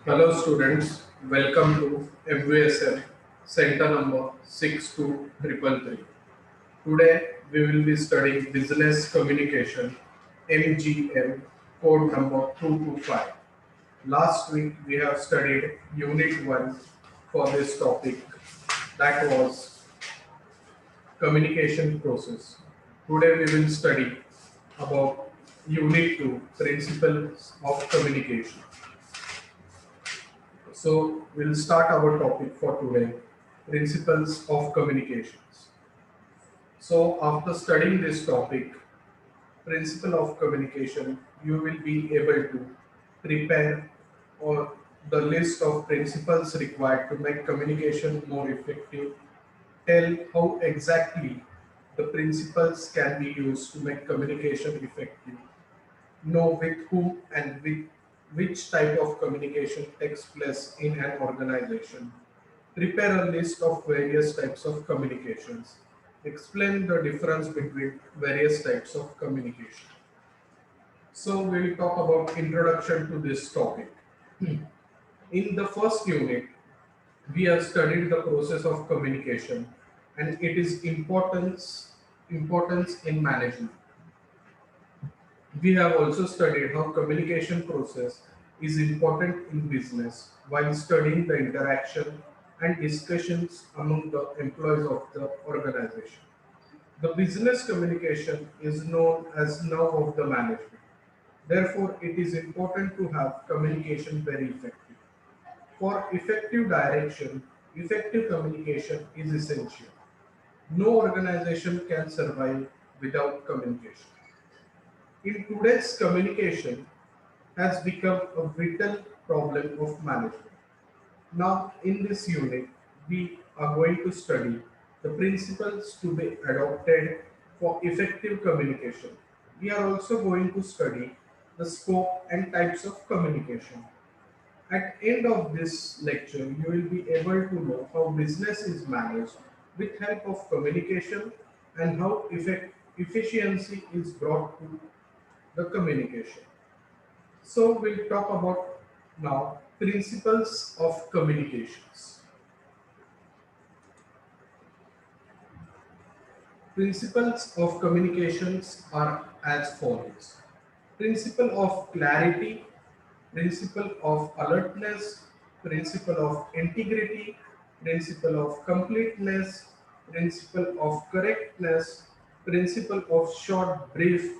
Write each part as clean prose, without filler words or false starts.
Hello students, welcome to MVSM center number 62333. Today we will be studying business communication MGM code number 225. Last week we have studied unit 1 for this topic, that was communication process. Today we will study about unit 2, principles of communication. So we'll start our topic for today, principles of communications. So after studying this topic, principle of communication, you will be able to prepare or the list of principles required to make communication more effective, tell how exactly the principles can be used to make communication effective, know with whom and with which type of communication takes place in an organization, prepare a list of various types of communications, explain the difference between various types of communication. So we'll talk about introduction to this topic. In the first unit, we have studied the process of communication and it is importance in management. We have also studied how communication process is important in business while studying the interaction and discussions among the employees of the organization. The business communication is known as nerve of the management. Therefore, it is important to have communication very effective. For effective direction, effective communication is essential. No organization can survive without communication. In today's communication has become a vital problem of management. Now, in this unit, we are going to study the principles to be adopted for effective communication. We are also going to study the scope and types of communication. At end of this lecture, you will be able to know how business is managed with help of communication and how efficiency is brought to the communication. So we'll talk about now principles of communications. Principles of communications are as follows. Principle of clarity, principle of alertness, principle of integrity, principle of completeness, principle of correctness, principle of short brief,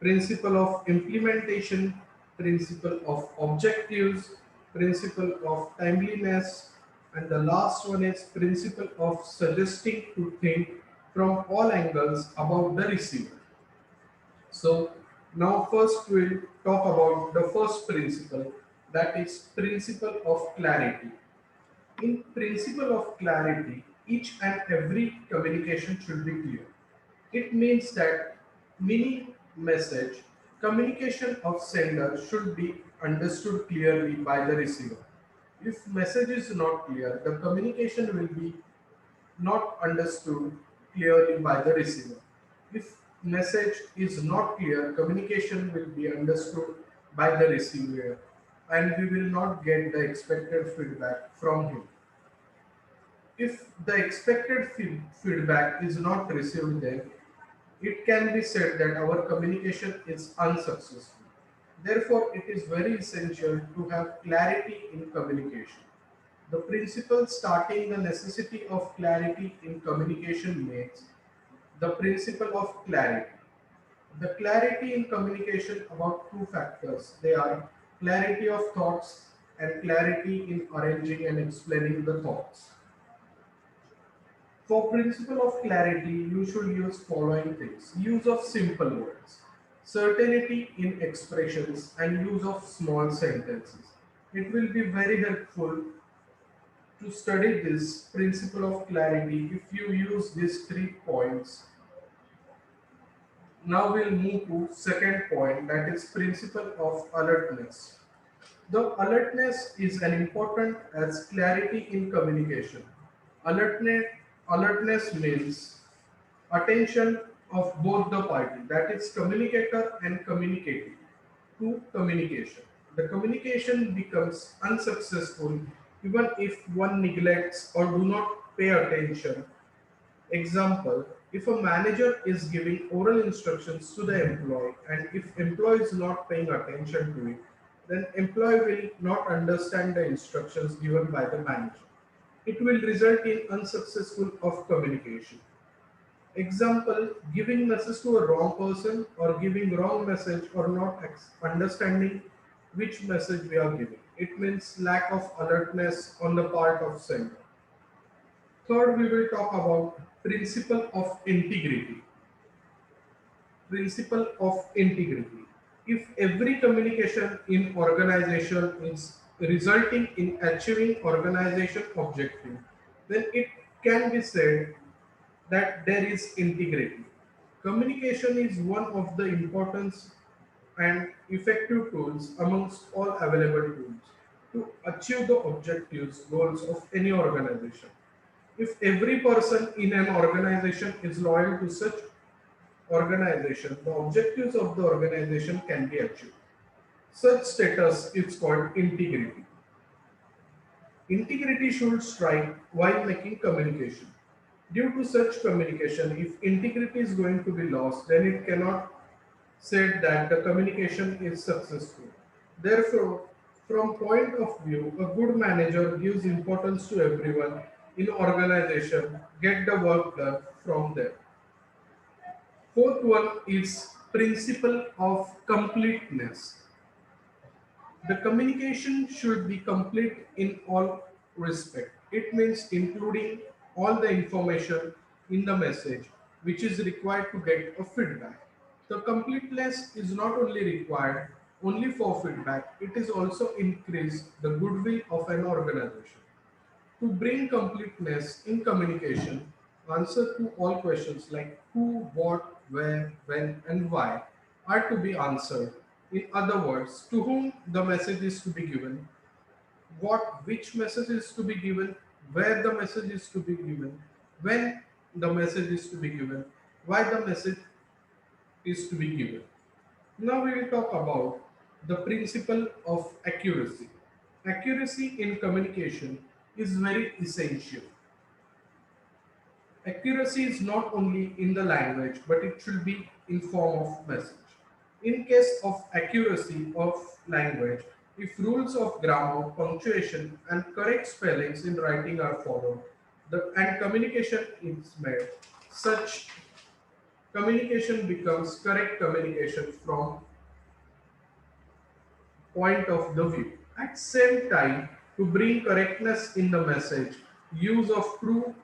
principle of implementation, principle of objectives, principle of timeliness, and the last one is principle of suggesting to think from all angles about the receiver. So now first we'll talk about the first principle, that is principle of clarity. In principle of clarity, each and every communication should be clear. It means that mini message communication of sender should be understood clearly by the receiver. If message is not clear, the communication will be not understood clearly by the receiver. If message is not clear, communication will be understood by the receiver and we will not get the expected feedback from him. If the expected feedback is not received, then it can be said that our communication is unsuccessful. Therefore, it is very essential to have clarity in communication. The principle starting the necessity of clarity in communication means the principle of clarity. The clarity in communication about two factors. They are clarity of thoughts and clarity in arranging and explaining the thoughts. For principle of clarity, you should use following things. Use of simple words, certainty in expressions, and use of small sentences. It will be very helpful to study this principle of clarity if you use these 3 points. Now we'll move to second point, that is principle of alertness. The alertness is an important as clarity in communication. Alertness, alertness means attention of both the party, that is communicator and communicating, to communication. The communication becomes unsuccessful even if one neglects or do not pay attention. Example, if a manager is giving oral instructions to the employee and if employee is not paying attention to it, then employee will not understand the instructions given by the manager. It will result in unsuccessful of communication. Example, giving message to a wrong person or giving wrong message or not understanding which message we are giving. It means lack of alertness on the part of sender. Third, we will talk about principle of integrity. Principle of integrity. If every communication in organization is resulting in achieving organization objective, then it can be said that there is integrity. Communication is one of the important and effective tools amongst all available tools to achieve the objectives, goals of any organization. If every person in an organization is loyal to such organization, the objectives of the organization can be achieved. Such status is called integrity. Integrity should strike while making communication. Due to such communication, if integrity is going to be lost, then it cannot say that the communication is successful. Therefore, from point of view, a good manager gives importance to everyone in organization, get the work done from there. Fourth one is principle of completeness. The communication should be complete in all respect. It means including all the information in the message which is required to get a feedback. The completeness is not only required only for feedback, it is also increase the goodwill of an organization. To bring completeness in communication, answer to all questions like who, what, where, when, and why are to be answered. In other words, to whom the message is to be given, which message is to be given, where the message is to be given, when the message is to be given, why the message is to be given. Now we will talk about the principle of accuracy. Accuracy in communication is very essential. Accuracy is not only in the language, but it should be in form of message. In case of accuracy of language, if rules of grammar, punctuation, and correct spellings in writing are followed, and communication is made, such communication becomes correct communication from point of the view. At same time, to bring correctness in the message, use of true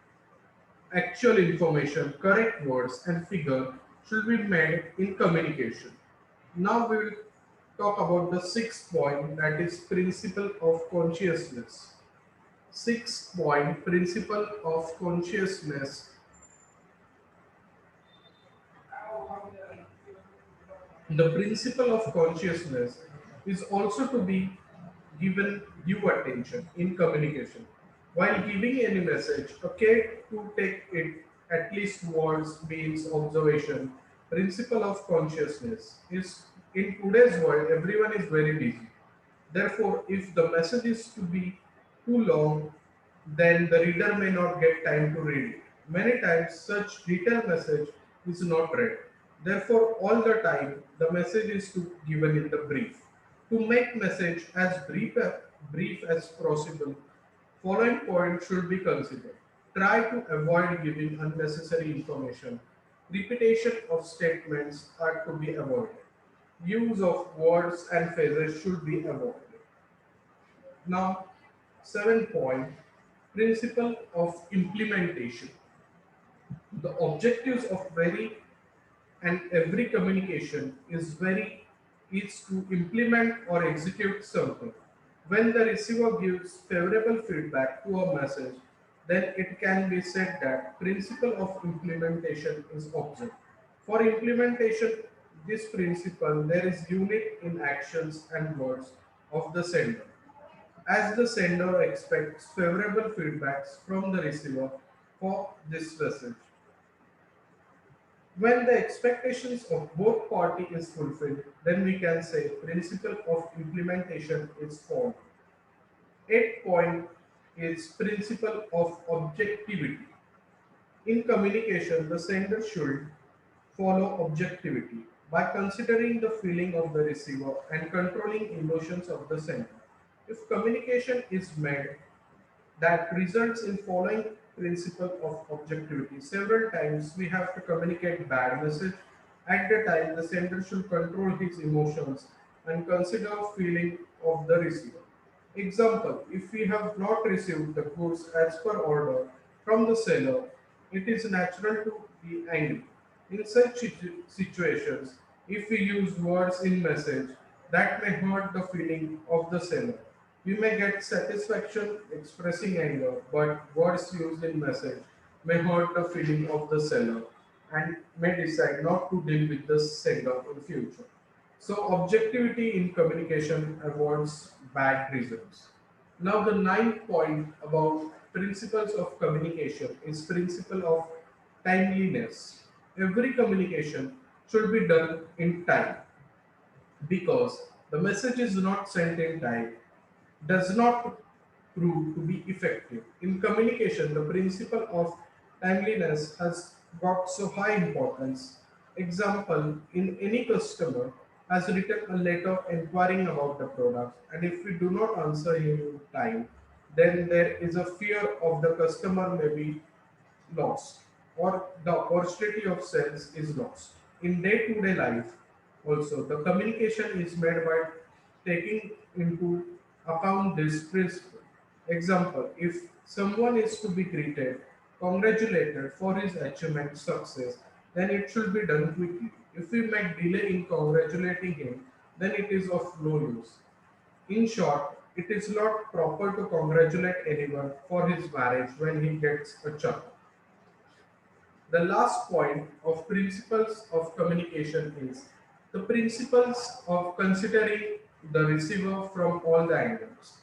actual information, correct words and figure should be made in communication. Now we will talk about the sixth point, that is principle of consciousness. Sixth point, principle of consciousness. The principle of consciousness is also to be given due attention in communication. While giving any message, okay to take it at least words, means, observation. Principle of consciousness is in today's world, everyone is very busy. Therefore, if the message is to be too long, then the reader may not get time to read it. Many times, such detailed message is not read. Therefore, all the time, the message is to given in the brief. To make message as brief as possible, following points should be considered. Try to avoid giving unnecessary information. Repetition of statements are to be avoided. Use of words and phrases should be avoided. Now, 7 point, principle of implementation. The objectives of very and every communication is to implement or execute something. When the receiver gives favorable feedback to a message, then it can be said that principle of implementation is observed. For implementation, this principle there is unit in actions and words of the sender. As the sender expects favorable feedbacks from the receiver for this message. When the expectations of both party is fulfilled, then we can say principle of implementation is formed. Eighth point is principle of objectivity. In communication, the sender should follow objectivity by considering the feeling of the receiver and controlling emotions of the sender. If communication is made that results in following principle of objectivity. Several times we have to communicate bad message. At the time, the sender should control his emotions and consider feeling of the receiver. Example, if we have not received the goods as per order from the seller, it is natural to be angry. In such situations, if we use words in message that may hurt the feeling of the seller, we may get satisfaction expressing anger, but words used in message may hurt the feeling of the seller and may decide not to deal with the sender in future. So objectivity in communication avoids bad results. Now the ninth point about principles of communication is principle of timeliness. Every communication should be done in time because the message is not sent in time does not prove to be effective. In communication, the principle of timeliness has got so high importance. Example, in any customer has written a letter inquiring about the product, and if we do not answer him in time, then there is a fear of the customer may be lost or the opportunity of sales is lost. In day-to-day life, also the communication is made by taking into account this principle. Example, if someone is to be greeted, congratulated for his achievement success, then it should be done quickly. If we make delay in congratulating him, then it is of no use. In short, it is not proper to congratulate anyone for his marriage when he gets a child. The last point of principles of communication is the principles of considering the receiver from all the angles.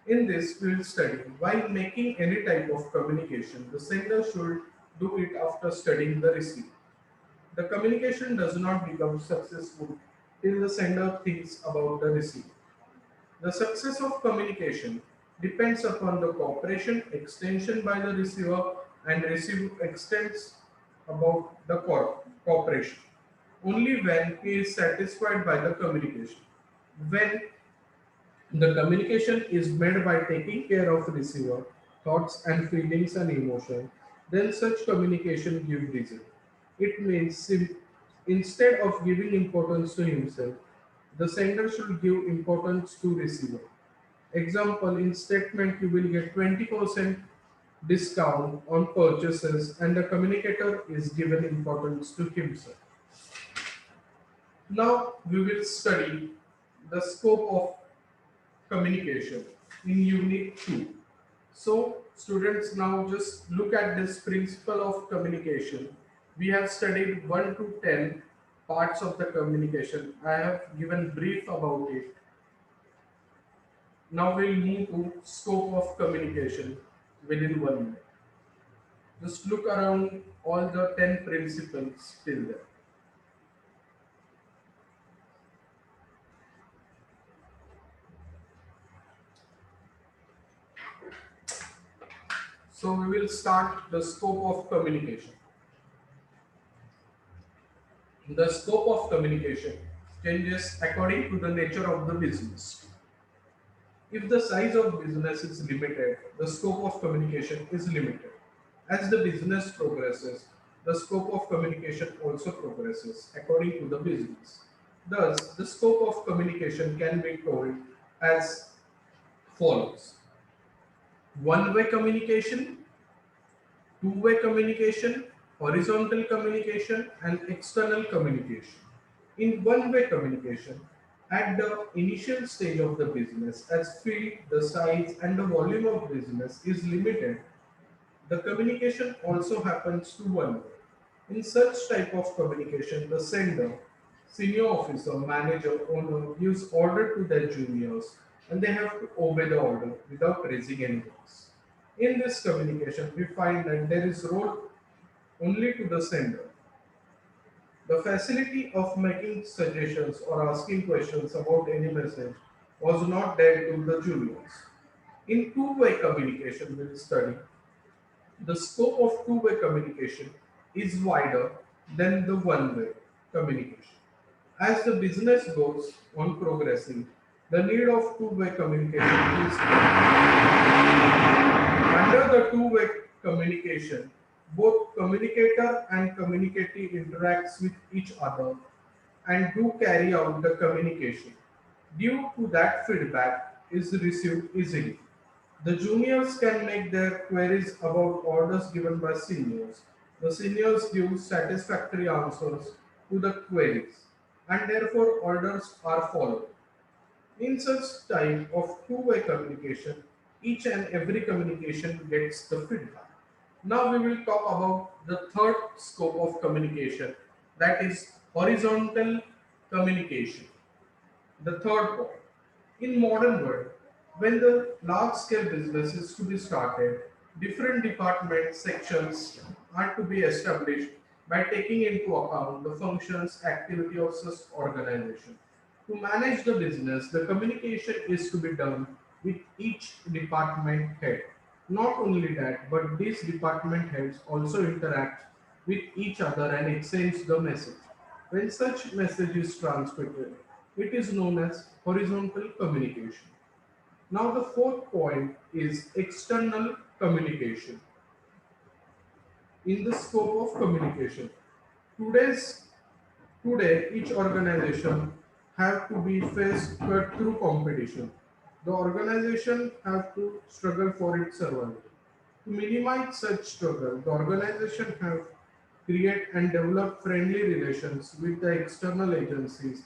In this, we will study while making any type of communication, the sender should do it after studying the receiver. The communication does not become successful till the sender thinks about the receiver. The success of communication depends upon the cooperation extension by the receiver and receiver extends about the cooperation. Only when he is satisfied by the communication. When the communication is made by taking care of receiver thoughts and feelings and emotion, then such communication gives result. It means instead of giving importance to himself, the sender should give importance to receiver. Example, in statement you will get 20% discount on purchases and the communicator is given importance to himself. Now we will study the scope of communication in unit 2. So students, now just look at this principle of communication. We have studied 1 to 10 parts of the communication. I have given brief about it. Now we'll move to scope of communication within 1 minute. Just look around all the 10 principles till there. So we will start the scope of communication. The scope of communication changes according to the nature of the business. If the size of business is limited, the scope of communication is limited. As the business progresses, the scope of communication also progresses according to the business. Thus, the scope of communication can be told as follows: one-way communication, two-way communication, horizontal communication, and external communication. In one-way communication, at the initial stage of the business, as field, the size, and the volume of business is limited, the communication also happens to one way. In such type of communication, the sender, senior officer, manager, owner gives order to their juniors and they have to obey the order without raising any voice. In this communication, we find that there is role only to the sender. The facility of making suggestions or asking questions about any message was not there to the juniors. In two-way communication, we'll study the scope of two-way communication is wider than the one-way communication. As the business goes on progressing, the need of two-way communication is under the two-way communication. Both communicator and communicatee interacts with each other and do carry out the communication. Due to that feedback is received easily. The juniors can make their queries about orders given by seniors. The seniors give satisfactory answers to the queries and therefore orders are followed. In such type of two-way communication, each and every communication gets the feedback. Now we will talk about the third scope of communication, that is horizontal communication. The third point, in modern world, when the large-scale business is to be started, different department sections are to be established by taking into account the functions, activity of such organization. To manage the business, the communication is to be done with each department head. Not only that, but these department heads also interact with each other and exchange the message. When such message is transmitted, it is known as horizontal communication. Now the fourth point is external communication. In the scope of communication, today's today each organization have to be faced through competition. The organization have to struggle for its survival. To minimize such struggle, the organization have create and develop friendly relations with the external agencies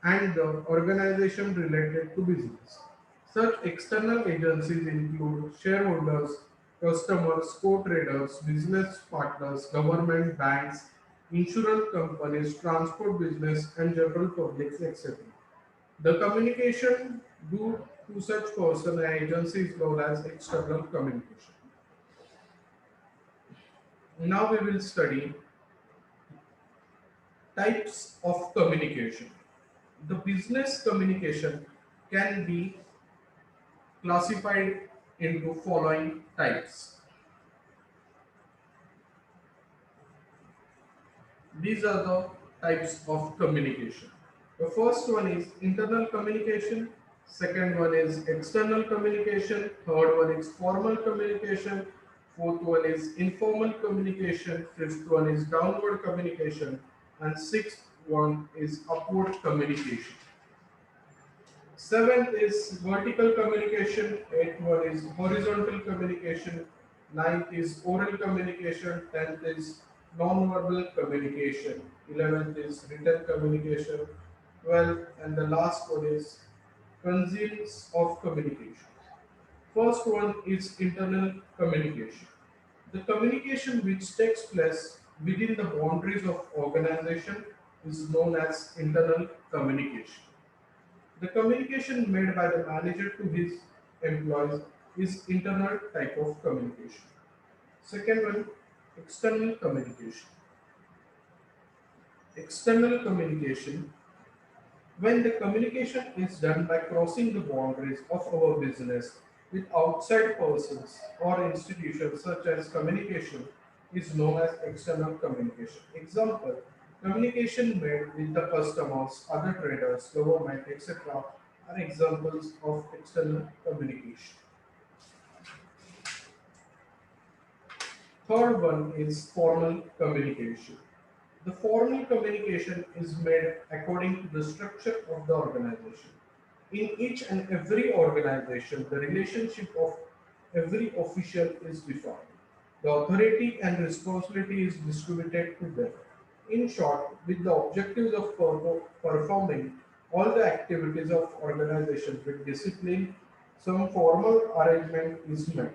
and the organization related to business. Such external agencies include shareholders, customers, co-traders, business partners, government, banks, insurance companies, transport business, and general publics, etc. The communication due to such person and agency is known as external communication. Now we will study types of communication. The business communication can be classified into following types. These are the types of communication. The first one is internal communication, second one is external communication, third one is formal communication, fourth one is informal communication, fifth one is downward communication, and sixth one is upward communication. Seventh is vertical communication, eighth one is horizontal communication, ninth is oral communication, tenth is non-verbal communication, 11th is written communication, 12th and the last one is conceals of communication. First one is internal communication. The communication which takes place within the boundaries of organization is known as internal communication. The communication made by the manager to his employees is internal type of communication. Second one, external communication. External communication, when the communication is done by crossing the boundaries of our business with outside persons or institutions such as communication is known as external communication. Example, communication made with the customers, other traders, government, etc. are examples of external communication. Third one is formal communication. The formal communication is made according to the structure of the organization. In each and every organization, the relationship of every official is defined. The authority and responsibility is distributed to them. In short, with the objectives of performing all the activities of organization with discipline, some formal arrangement is made.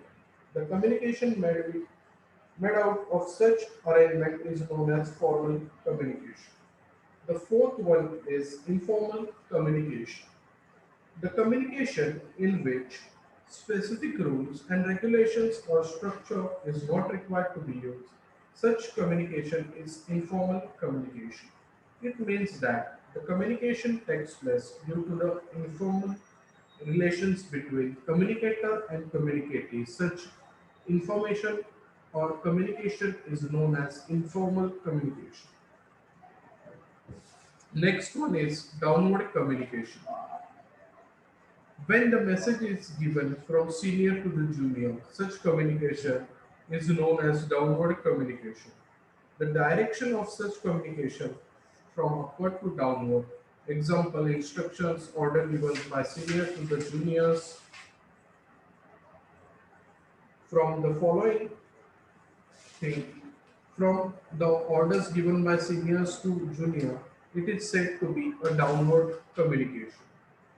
The communication made out of such arrangement is known as formal communication. The fourth one is informal communication. The communication in which specific rules and regulations or structure is not required to be used. Such communication is informal communication. It means that the communication takes place due to the informal relations between communicator and communicatee. Such information or communication is known as informal communication. Next one is downward communication. When the message is given from senior to the junior, such communication is known as downward communication. The direction of such communication from upward to downward, example instructions order given by senior to the juniors from the following thing, from the orders given by seniors to junior, it is said to be a downward communication.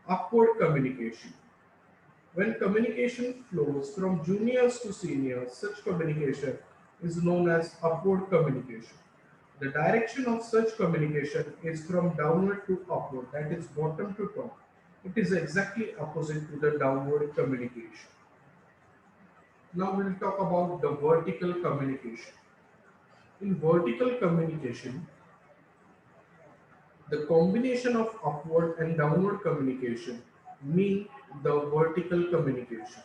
Upward communication. When communication flows from juniors to seniors, such communication is known as upward communication. The direction of such communication is from downward to upward, that is bottom to top. It is exactly opposite to the downward communication. Now we will talk about the vertical communication. In vertical communication, the combination of upward and downward communication mean the vertical communication.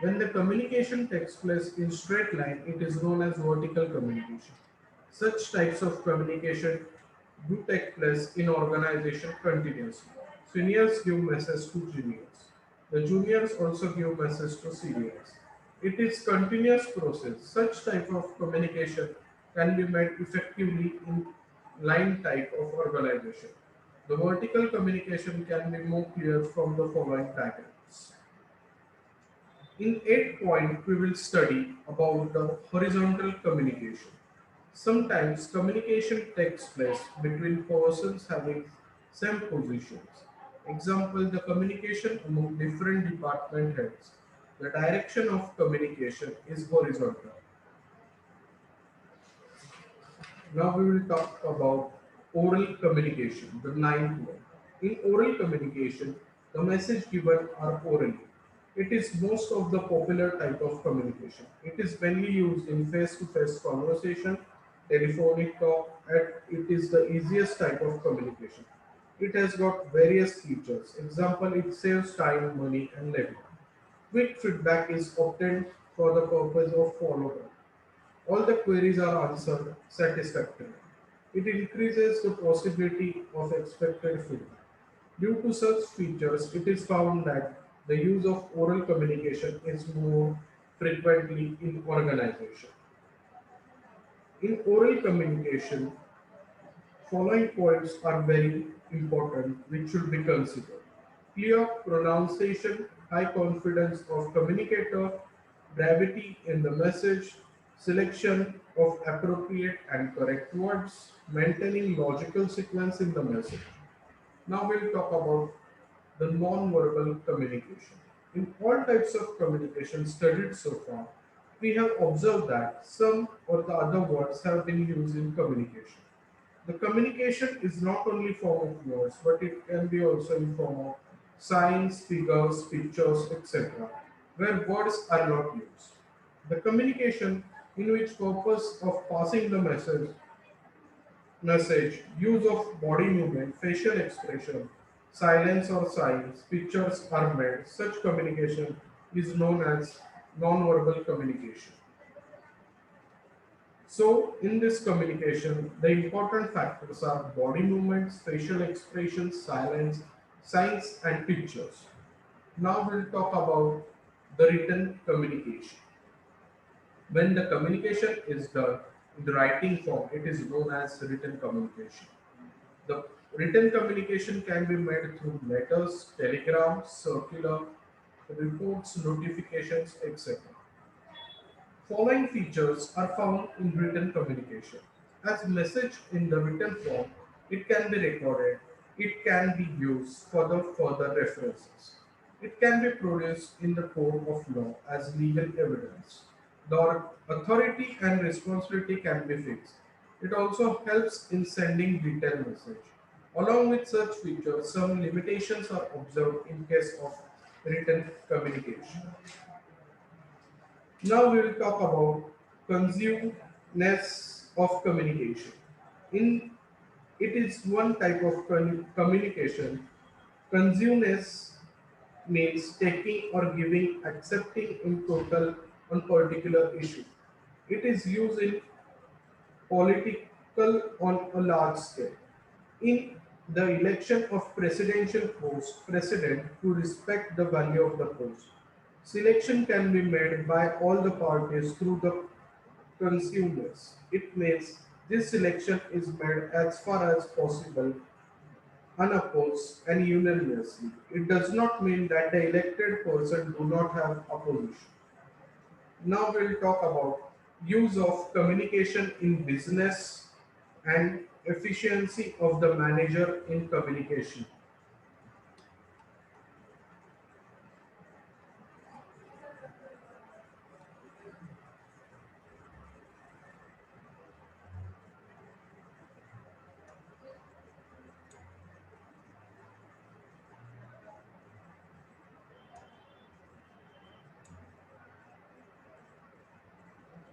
When the communication takes place in straight line, it is known as vertical communication. Such types of communication do take place in organization continuously. Seniors give message to juniors. The juniors also give message to seniors. It is continuous process. Such type of communication can be made effectively in line type of organization. The vertical communication can be more clear from the following diagrams. In 8 point, we will study about the horizontal communication. Sometimes communication takes place between persons having same positions. Example, the communication among different department heads. The direction of communication is horizontal. Now we will talk about oral communication, the ninth one. In oral communication, the message given are orally. It is most of the popular type of communication. It is mainly used in face-to-face conversation, telephonic talk, and it is the easiest type of communication. It has got various features. Example, it saves time, money, and labor. Quick feedback is obtained for the purpose of follow-up. All the queries are answered satisfactorily. It increases the possibility of expected feedback. Due to such features, it is found that the use of oral communication is more frequently in organization. In oral communication, following points are very important which should be considered. Clear pronunciation, high confidence of communicator, brevity in the message, selection of appropriate and correct words, maintaining logical sequence in the message. Now we'll talk about the non-verbal communication. In all types of communication studied so far, we have observed that some or the other words have been used in communication. The communication is not only form of words, but it can be also in form of signs, figures, pictures, etc., where words are not used. The communication in which purpose of passing the message, use of body movement, facial expression, silence or signs, pictures are made. Such communication is known as non-verbal communication. So, in this communication, the important factors are body movements, facial expressions, silence, signs, and pictures. Now, we'll talk about the written communication. When the communication is done in the writing form, it is known as written communication. The written communication can be made through letters, telegrams, circular, reports, notifications, etc. Following features are found in written communication. As message in the written form, it can be recorded, it can be used for the further references. It can be produced in the court of law as legal evidence. The authority and responsibility can be fixed. It also helps in sending detailed message. Along with such features, some limitations are observed in case of written communication. Now we will talk about conciseness of communication. In It is one type of communication. Consumers means taking or giving, accepting in total on particular issue. It is used in political on a large scale. In the election of presidential post, president to respect the value of the post. Selection can be made by all the parties through the consumers. It means this selection is made as far as possible, unopposed and unanimously. It does not mean that the elected person do not have opposition. Now we'll talk about use of communication in business and efficiency of the manager in communication.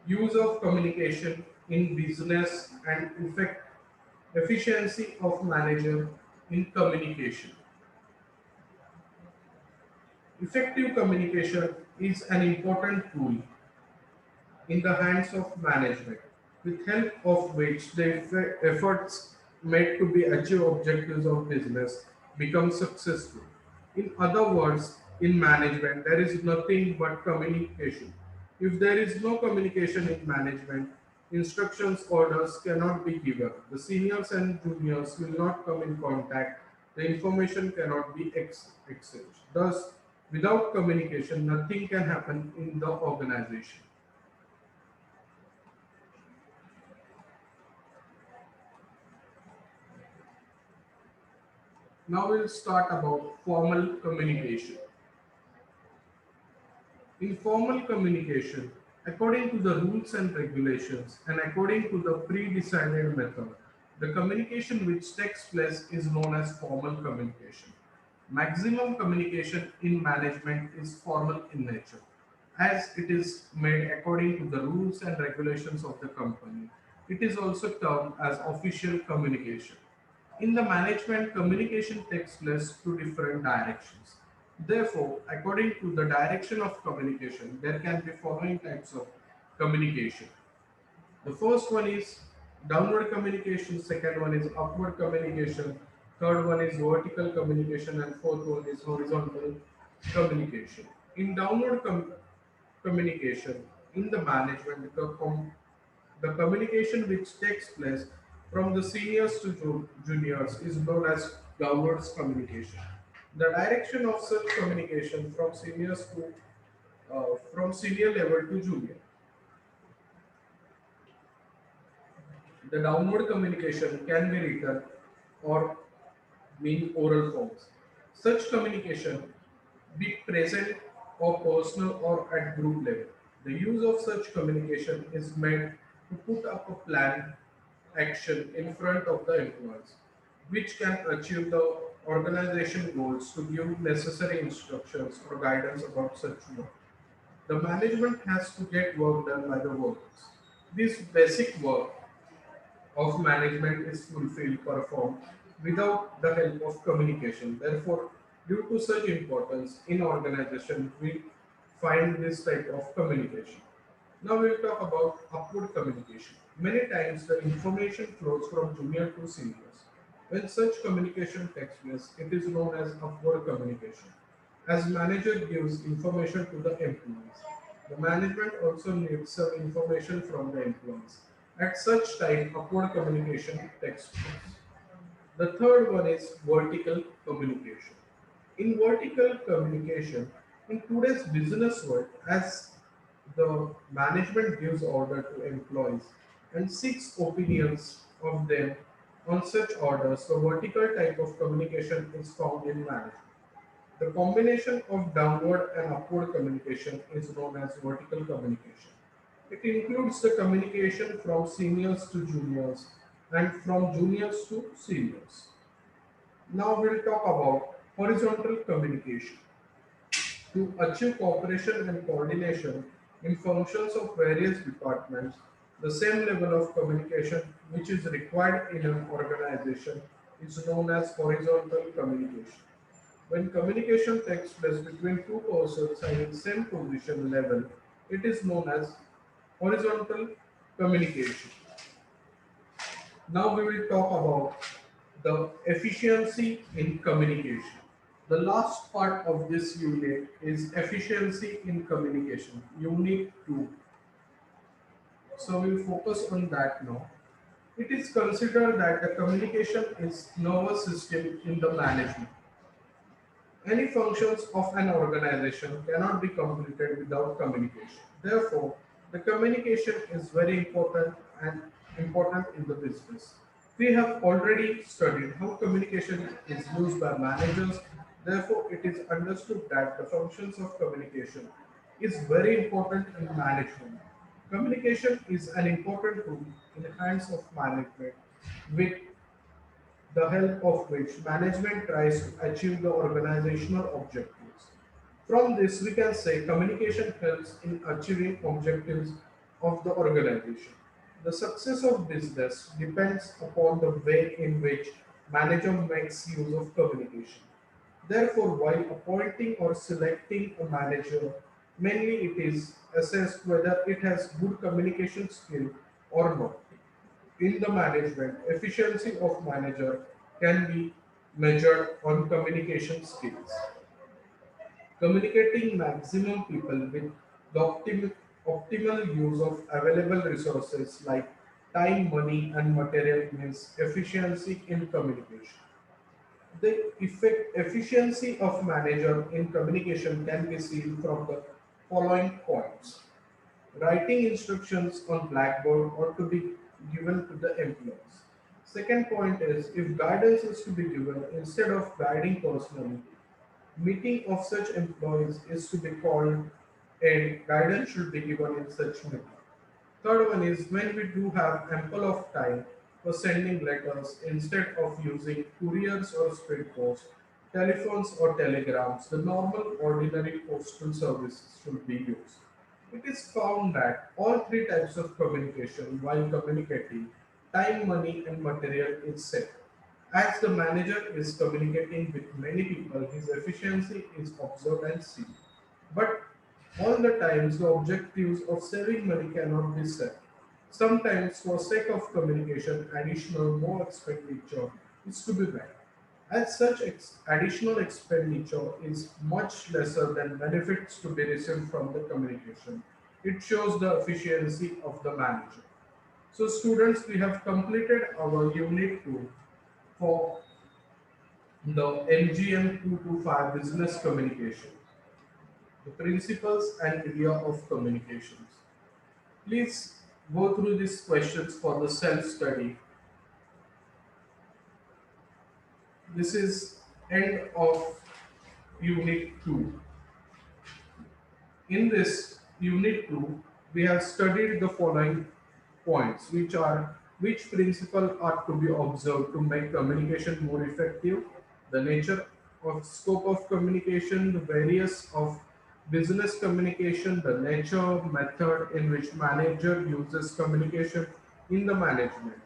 Use of communication in business and efficiency of manager in communication. Effective communication is an important tool in the hands of management, with help of which the efforts made to be achieve objectives of business become successful. In other words, in management, there is nothing but communication. If there is no communication in management, instructions, orders cannot be given. The seniors and juniors will not come in contact. The information cannot be exchanged. Thus, without communication, nothing can happen in the organization. Now we'll start about formal communication. In formal communication, according to the rules and regulations and according to the pre-decided method, the communication which takes place is known as formal communication. Maximum communication in management is formal in nature, as it is made according to the rules and regulations of the company. It is also termed as official communication. In the management, communication takes place to different directions. Therefore, according to the direction of communication, there can be following types of communication. The first one is downward communication, second one is upward communication, third one is vertical communication, and fourth one is horizontal communication. In communication, in the management, the communication which takes place from the seniors to juniors is known as downwards communication. The direction of such communication from seniors to from senior level to junior. The downward communication can be written or mean oral forms. Such communication be present or personal or at group level. The use of such communication is meant to put up a plan action in front of the employees, which can achieve the organization goals to give necessary instructions or guidance about such work. The management has to get work done by the workers. This basic work of management is fulfilled, performed without the help of communication. Therefore, due to such importance in organization, we find this type of communication. Now we'll talk about upward communication. Many times the information flows from junior to seniors. When such communication takes place, it is known as upward communication. As manager gives information to the employees, the management also needs some information from the employees. At such time, upward communication takes place. The third one is vertical communication. In vertical communication, in today's business world, as the management gives order to employees and seeks opinions of them on such orders, the vertical type of communication is found in management. The combination of downward and upward communication is known as vertical communication. It includes the communication from seniors to juniors and from juniors to seniors. Now we'll talk about horizontal communication. To achieve cooperation and coordination in functions of various departments, The same level of communication which is required in an organization is known as horizontal communication. When communication takes place between two persons having same position level, it is known as horizontal communication. Now we will talk about the efficiency in communication. The last part of this unit is efficiency in communication, unit 2. So we'll focus on that now. It is considered that the communication is nervous system in the management. Any functions of an organization cannot be completed without communication. Therefore, the communication is very important in the business. We have already studied how communication is used by managers. Therefore, it is understood that the functions of communication is very important in management. Communication is an important tool in the hands of management with the help of which management tries to achieve the organizational objectives. From this, we can say communication helps in achieving objectives of the organization. The success of business depends upon the way in which manager makes use of communication. Therefore, while appointing or selecting a manager, mainly it is assessed whether it has good communication skill or not. In the management, efficiency of manager can be measured on communication skills. Communicating maximum people with the optimal use of available resources like time, money, and material means efficiency in communication. The efficiency of manager in communication can be seen from the following points. Writing instructions on blackboard ought to be given to the employees. Second point is if guidance is to be given instead of guiding personally, meeting of such employees is to be called and guidance should be given in such meeting. Third one is when we do have ample of time for sending letters instead of using couriers or speed post, telephones or telegrams, the normal ordinary postal services should be used. It is found that all three types of communication while communicating, time, money and material is set. As the manager is communicating with many people, his efficiency is observed and seen. But all the times the objectives of saving money cannot be set. Sometimes for sake of communication, additional more expenditure is to be made. As such additional expenditure is much lesser than benefits to be received from the communication. It shows the efficiency of the manager. So students, we have completed our unit 2 for the MGM 225 business communication, the principles and media of communications. Please go through these questions for the self-study. This is end of unit 2. In this unit 2, we have studied the following points, which are which principles are to be observed to make communication more effective, the nature of scope of communication, the various of business communication, the nature, method in which manager uses communication in the management,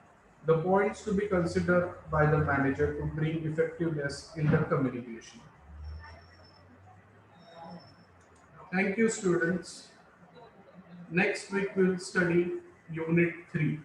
the points to be considered by the manager to bring effectiveness in the communication. Thank you, students. Next week we will study Unit 3.